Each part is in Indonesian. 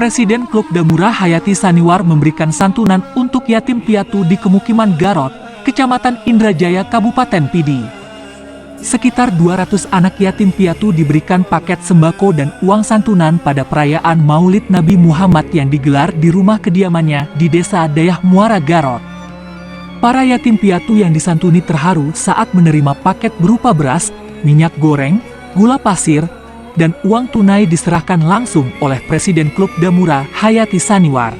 Presiden Klub Damura Hayati Saniwar memberikan santunan untuk yatim piatu di Kemukiman Garot, Kecamatan Indrajaya, Kabupaten Pidi. Sekitar 200 anak yatim piatu diberikan paket sembako dan uang santunan pada perayaan Maulid Nabi Muhammad yang digelar di rumah kediamannya di Desa Dayah Muara Garot. Para yatim piatu yang disantuni terharu saat menerima paket berupa beras, minyak goreng, gula pasir, dan uang tunai diserahkan langsung oleh Presiden Klub Damura Hayati Saniwar.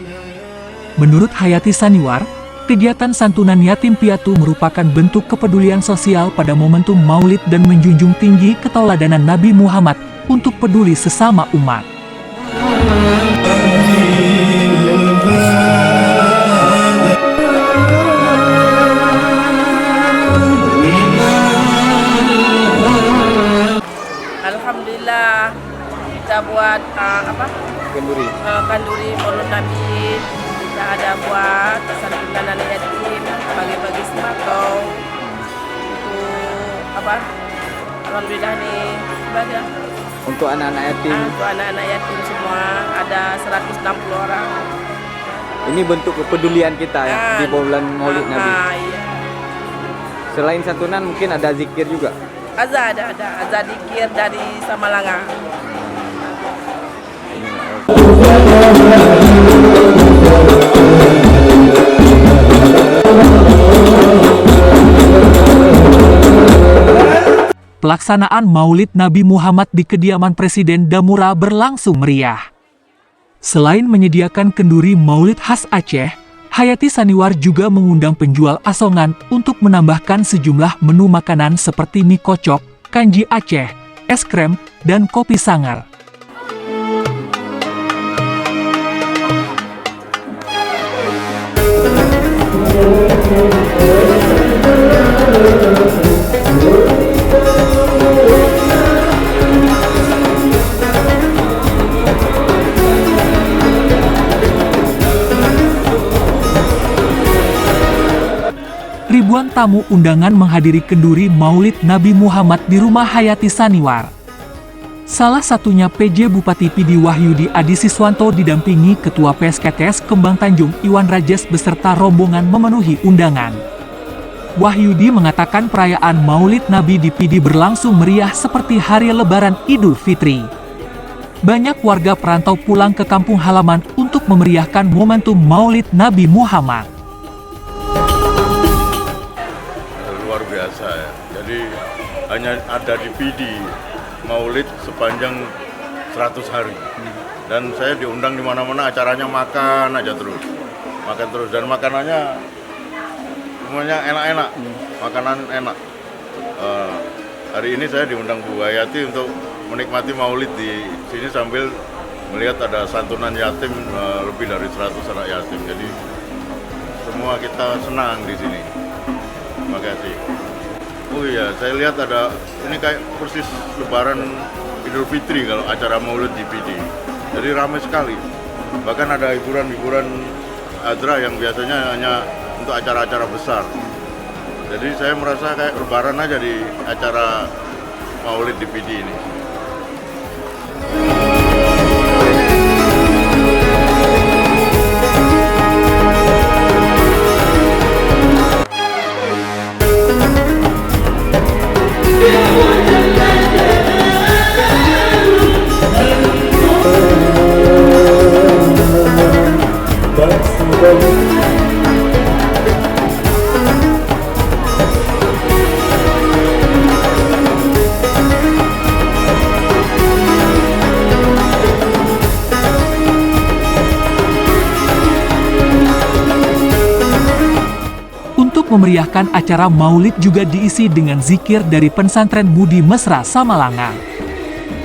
Menurut Hayati Saniwar, kegiatan santunan yatim piatu merupakan bentuk kepedulian sosial pada momentum Maulid dan menjunjung tinggi ketauladanan Nabi Muhammad untuk peduli sesama umat. Alhamdulillah kita buat kanduri Maulid Nabi, kita ada buat santunan anak yatim, bagi-bagi sembako untuk alhamdulillah nih ibadah untuk anak-anak yatim. Untuk anak-anak yatim semua ada 160 orang. Ini bentuk kepedulian kita ya di bulan Maulid Nabi. Iya. Selain santunan mungkin ada zikir juga. Ada zikir dari Samalanga. Pelaksanaan Maulid Nabi Muhammad di kediaman Presiden Damura berlangsung meriah. Selain menyediakan kenduri Maulid khas Aceh, Hayati Saniwar juga mengundang penjual asongan untuk menambahkan sejumlah menu makanan seperti mie kocok, kanji Aceh, es krem, dan kopi sangar. Ribuan tamu undangan menghadiri kenduri Maulid Nabi Muhammad di rumah Hayati Saniwar. Salah satunya PJ Bupati Pidi Wahyudi Adi Siswanto didampingi Ketua PSKTS Kembang Tanjung Iwan Rajes beserta rombongan memenuhi undangan. Wahyudi mengatakan perayaan Maulid Nabi di Pidi berlangsung meriah seperti hari Lebaran Idul Fitri. Banyak warga perantau pulang ke kampung halaman untuk memeriahkan momentum Maulid Nabi Muhammad. Luar biasa ya. Jadi hanya ada di Pidi Maulid sepanjang 100 hari. Dan saya diundang di mana-mana, acaranya makan aja terus. Makan terus dan makanannya semuanya enak-enak. Makanan enak. Hari ini saya diundang Bu Hayati untuk menikmati Maulid di sini sambil melihat ada santunan yatim lebih dari 100 anak yatim. Jadi semua kita senang di sini. Terima kasih. Oh iya, saya lihat ada ini kayak persis Lebaran Idul Fitri kalau acara Maulid di Pidi. Jadi ramai sekali. Bahkan ada hiburan-hiburan Adra yang biasanya hanya untuk acara-acara besar. Jadi saya merasa kayak Lebaran aja di acara Maulid di Pidi ini. Untuk memeriahkan acara Maulid juga diisi dengan zikir dari Pesantren Budi Mesra Samalanga.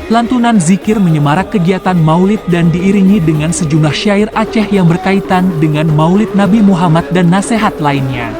Lantunan zikir menyemarak kegiatan Maulid dan diiringi dengan sejumlah syair Aceh yang berkaitan dengan Maulid Nabi Muhammad dan nasihat lainnya.